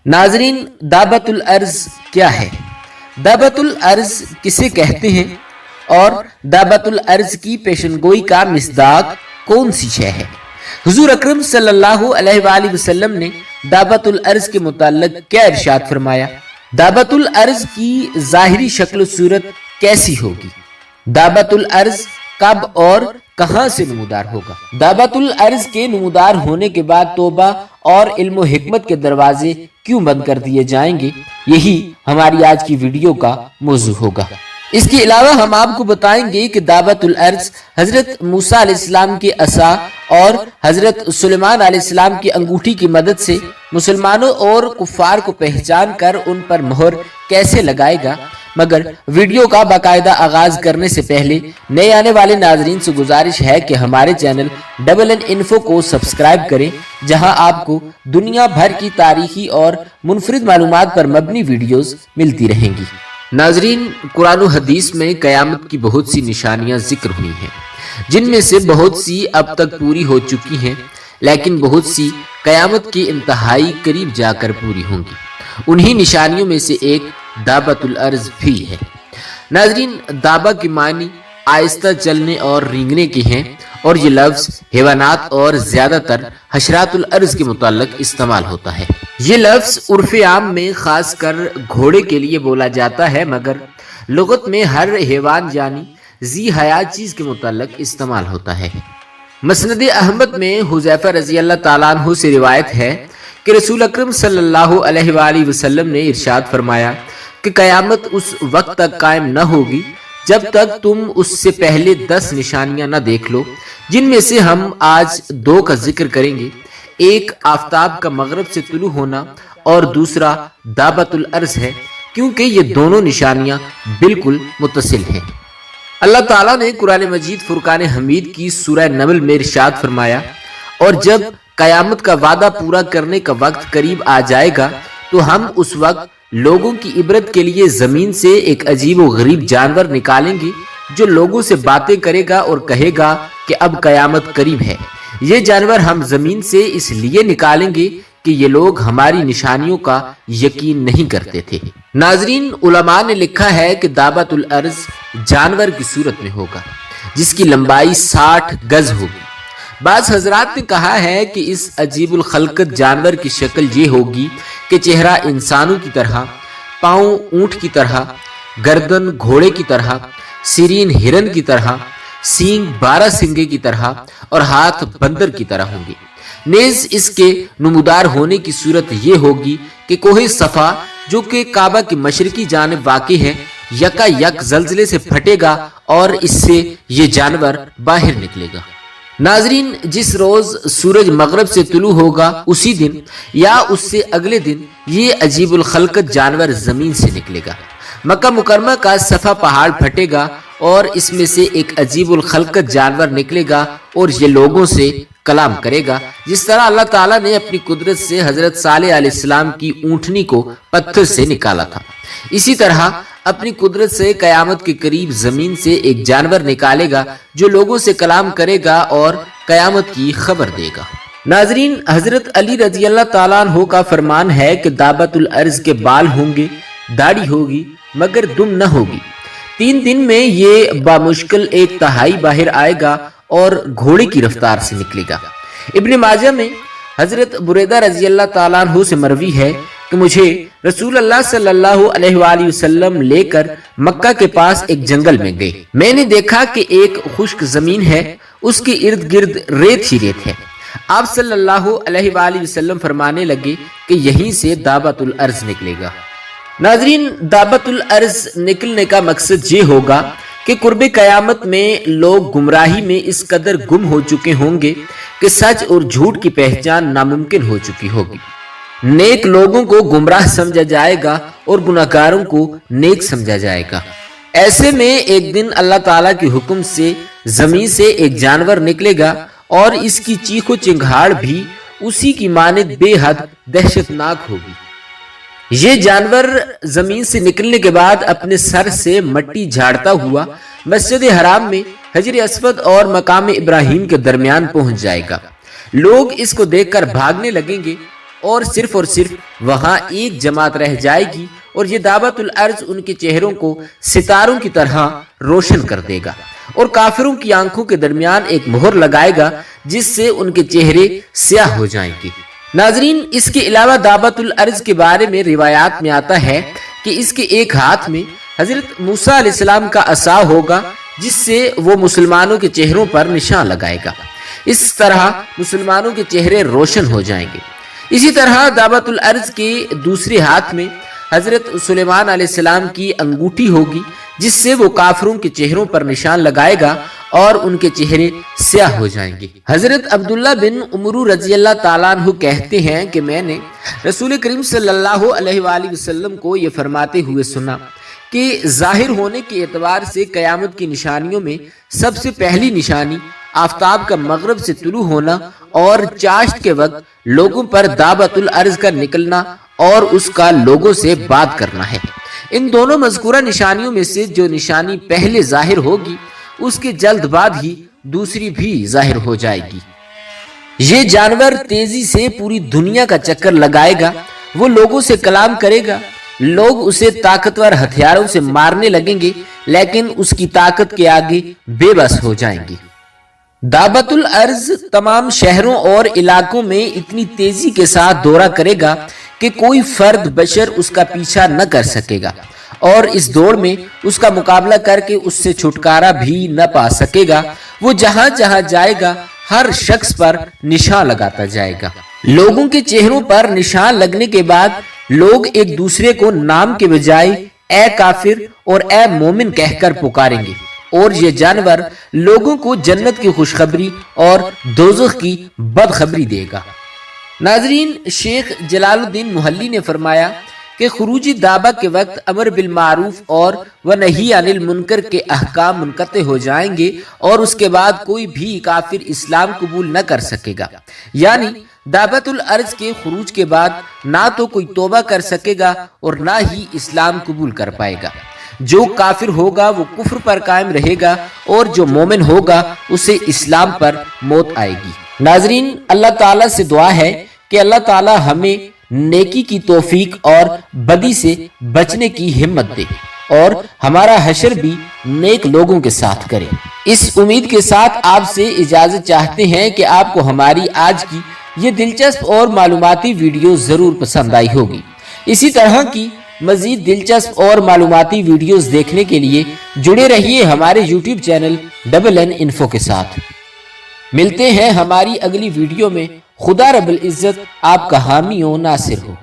ناظرین، دعوت الارض کیا ہے؟ دعوت الارض کسے کہتے ہیں اور دعوت الارض کی پیشنگوئی کا مصداق کون سی شے ہے؟ حضور اکرم صلی اللہ علیہ وآلہ وسلم نے دعوت الارض کے متعلق کیا ارشاد فرمایا؟ دعوت الارض کی ظاہری شکل و صورت کیسی ہوگی؟ دعوت الارض کب اور کہاں سے نمودار ہوگا؟ دعوت الارض کے نمودار ہونے کے بعد توبہ اور علم و حکمت کے دروازے کیوں بند کر دیے جائیں گے؟ یہی ہماری آج کی ویڈیو کا موضوع ہوگا۔ اس کے علاوہ ہم آپ کو بتائیں گے کہ دعوت الارض حضرت موسیٰ علیہ السلام کے عصا اور حضرت سلیمان علیہ السلام کی انگوٹھی کی مدد سے مسلمانوں اور کفار کو پہچان کر ان پر مہر کیسے لگائے گا۔ مگر ویڈیو کا باقاعدہ آغاز کرنے سے پہلے نئے آنے والے ناظرین سے گزارش ہے کہ ہمارے چینل ڈبل این انفو کو سبسکرائب کریں، جہاں آپ کو دنیا بھر کی تاریخی اور منفرد معلومات پر مبنی ویڈیوز ملتی رہیں گی۔ ناظرین، قرآن و حدیث میں قیامت کی بہت سی نشانیاں ذکر ہوئی ہیں، جن میں سے بہت سی اب تک پوری ہو چکی ہیں، لیکن بہت سی قیامت کے انتہائی قریب جا کر پوری ہوں گی۔ انہی نشانیوں میں سے ایک دعوت الارض بھی ہے۔ ناظرین، دعوت کے معنی آہستہ چلنے اور رینگنے کے ہیں، اور یہ لفظ حیوانات اور زیادہ تر حشرات الارض کے متعلق استعمال ہوتا ہے۔ یہ لفظ عرف عام میں خاص کر گھوڑے کے لیے بولا جاتا ہے، مگر لغت میں ہر حیوان یعنی ذی حیات چیز کے متعلق استعمال ہوتا ہے۔ مسند احمد میں حذیفہ رضی اللہ تعالیٰ عنہ سے روایت ہے کہ رسول اکرم صلی اللہ علیہ وآلہ وسلم نے ارشاد فرمایا کہ قیامت اس وقت تک قائم نہ ہوگی جب تک تم اس سے پہلے 10 نشانیاں نہ دیکھ لو، جن میں سے ہم آج 2 کا ذکر کریں گے۔ ایک آفتاب کا مغرب سے طلوع ہونا اور دوسرا دعوت الارض ہے، کیونکہ یہ دونوں نشانیاں بالکل متصل ہیں۔ اللہ تعالیٰ نے قرآن مجید فرقان حمید کی سورہ نمل میں ارشاد فرمایا، اور جب قیامت کا وعدہ پورا کرنے کا وقت قریب آ جائے گا تو ہم اس وقت لوگوں کی عبرت کے لیے زمین سے ایک عجیب و غریب جانور نکالیں گے جو لوگوں سے باتیں کرے گا اور کہے گا کہ اب قیامت قریب ہے۔ یہ جانور ہم زمین سے اس لیے نکالیں گے کہ یہ لوگ ہماری نشانیوں کا یقین نہیں کرتے تھے۔ ناظرین، علماء نے لکھا ہے کہ دعوت الارض جانور کی صورت میں ہوگا، جس کی لمبائی 60 گز ہوگی۔ بعض حضرات نے کہا ہے کہ اس عجیب الخلقت جانور کی شکل یہ ہوگی کہ چہرہ انسانوں کی طرح، پاؤں اونٹ کی طرح، گردن گھوڑے کی طرح، سرین ہرن کی طرح، سینگ 12 سنگے کی طرح اور ہاتھ بندر کی طرح ہوں گے۔ نیز اس کے نمودار ہونے کی صورت یہ ہوگی کہ کوہ صفا جو کہ کعبہ کی مشرقی جانب واقع ہے، یکا یک زلزلے سے پھٹے گا اور اس سے یہ جانور باہر نکلے گا۔ ناظرین، جس روز سورج مغرب سے طلوع ہوگا اسی دن یا اس سے اگلے دن یہ عجیب الخلقت جانور زمین سے نکلے گا۔ مکہ مکرمہ کا صفا پہاڑ پھٹے گا اور اس میں سے ایک عجیب الخلقت جانور نکلے گا اور یہ لوگوں سے کلام کرے گا، جس طرح اللہ تعالیٰ نے اپنی قدرت سے حضرت صالح علیہ السلام کی اونٹنی کو پتھر سے نکالا تھا۔ اسی طرح اپنی قدرت سے قیامت کے قریب زمین سے ایک جانور نکالے گا جو لوگوں سے کلام کرے گا اور قیامت کی خبر دے گا۔ ناظرین، حضرت علی رضی اللہ تعالیٰ عنہ کا فرمان ہے کہ دعوت الارض کے بال ہوں گے، داڑھی ہوگی مگر دم نہ ہوگی۔ 3 دن میں یہ بامشکل 1/3 باہر آئے گا اور گھوڑے کی رفتار سے نکلے گا۔ ابن ماجہ میں حضرت بریدہ رضی اللہ تعالیٰ عنہ سے مروی ہے کہ مجھے رسول اللہ صلی اللہ علیہ وآلہ وسلم لے کر مکہ کے پاس ایک جنگل میں گئے۔ میں نے دیکھا کہ ایک خشک زمین ہے، اس کے ارد گرد ریت ہی ریت ہے۔ آپ صلی اللہ علیہ وآلہ وسلم فرمانے لگے کہ یہیں سے دعوت الارض نکلے گا۔ ناظرین، دعوت الارض نکلنے کا مقصد یہ ہوگا کہ قرب قیامت میں لوگ گمراہی میں اس قدر گم ہو چکے ہوں گے کہ سچ اور جھوٹ کی پہچان ناممکن ہو چکی ہوگی۔ نیک لوگوں کو گمراہ سمجھا جائے گا اور گناہگاروں کو نیک سمجھا جائے گا۔ ایسے میں ایک دن اللہ تعالیٰ کے حکم سے زمین سے ایک جانور نکلے گا اور اس کی چیخ و چنگھاڑ بھی اسی کی مانند بے حد دہشتناک ہوگی۔ یہ جانور زمین سے نکلنے کے بعد اپنے سر سے مٹی جھاڑتا ہوا مسجد حرام میں حجر اسود اور مقام ابراہیم کے درمیان پہنچ جائے گا۔ لوگ اس کو دیکھ کر بھاگنے لگیں گے اور صرف وہاں ایک جماعت رہ جائے گی اور یہ دعوت الارض ان کے چہروں کو ستاروں کی طرح روشن کر دے گا اور کافروں کی آنکھوں کے درمیان ایک مہر لگائے گا جس سے ان کے چہرے سیاہ ہو جائیں گے۔ ناظرین، اس کے علاوہ دعوت الارض کے بارے میں روایات میں آتا ہے کہ اس کے ایک ہاتھ میں حضرت موسیٰ علیہ السلام کا عصا ہوگا جس سے وہ مسلمانوں کے چہروں پر نشان لگائے گا۔ اس طرح مسلمانوں کے چہرے روشن ہو جائیں گے۔ اسی طرح دعوت الارض کے دوسرے ہاتھ میں حضرت سلیمان علیہ السلام کی انگوٹھی ہوگی جس سے وہ کافروں کے چہروں پر نشان لگائے گا اور ان کے چہرے سیاہ ہو جائیں گے۔ حضرت عبداللہ بن عمرو رضی اللہ تعالیٰ عنہ کہتے ہیں کہ میں نے رسول کریم صلی اللہ علیہ وآلہ وسلم کو یہ فرماتے ہوئے سنا کہ ظاہر ہونے کے اعتبار سے قیامت کی نشانیوں میں سب سے پہلی نشانی آفتاب کا مغرب سے طلوع ہونا اور چاشت کے وقت لوگوں پر دعوت الارض کا نکلنا اور اس کا لوگوں سے بات کرنا ہے۔ ان دونوں مذکورہ نشانیوں میں سے جو نشانی پہلے ظاہر ہوگی اس کے جلد بعد ہی دوسری بھی ظاہر ہو جائے گی۔ یہ جانور تیزی سے پوری دنیا کا چکر لگائے گا، وہ لوگوں سے کلام کرے گا، لوگ اسے طاقتور ہتھیاروں سے مارنے لگیں گے لیکن اس کی طاقت کے آگے بے بس ہو جائیں گے۔ دعوت الارض تمام شہروں اور علاقوں میں اتنی تیزی کے ساتھ دورہ کرے گا کہ کوئی فرد بشر اس کا پیچھا نہ کر سکے گا اور اس دوڑ میں اس کا مقابلہ کر کے اس سے چھٹکارا بھی نہ پا سکے گا۔ وہ جہاں جہاں جائے گا ہر شخص پر نشان لگاتا جائے گا۔ لوگوں کے چہروں پر نشان لگنے کے بعد لوگ ایک دوسرے کو نام کے بجائے اے کافر اور اے مومن کہہ کر پکاریں گے اور یہ جانور لوگوں کو جنت کی خوشخبری اور دوزخ کی بدخبری دے گا۔ ناظرین، شیخ جلال الدین محلی نے فرمایا کہ خروجی دعویٰ کے وقت امر بالمعروف اور نہی عن المنکر کے احکام منقطع ہو جائیں گے اور اس کے بعد کوئی بھی کافر اسلام قبول نہ کر سکے گا، یعنی دعوت الارض کے خروج کے بعد نہ تو کوئی توبہ کر سکے گا اور نہ ہی اسلام قبول کر پائے گا۔ جو کافر ہوگا وہ کفر پر قائم رہے گا اور جو مومن ہوگا اسے اسلام پر موت آئے گی۔ ناظرین، اللہ تعالیٰ سے دعا ہے کہ اللہ تعالیٰ ہمیں نیکی کی توفیق اور بدی سے بچنے کی ہمت دے اور ہمارا حشر بھی نیک لوگوں کے ساتھ کرے۔ اس امید کے ساتھ آپ سے اجازت چاہتے ہیں کہ آپ کو ہماری آج کی یہ دلچسپ اور معلوماتی ویڈیو ضرور پسند آئی ہوگی۔ اسی طرح کی مزید دلچسپ اور معلوماتی ویڈیوز دیکھنے کے لیے جڑے رہیے ہمارے YouTube channel double N info کے ساتھ۔ ملتے ہیں ہماری اگلی ویڈیو میں۔ خدا رب العزت آپ کا حامی و ناصر ہو۔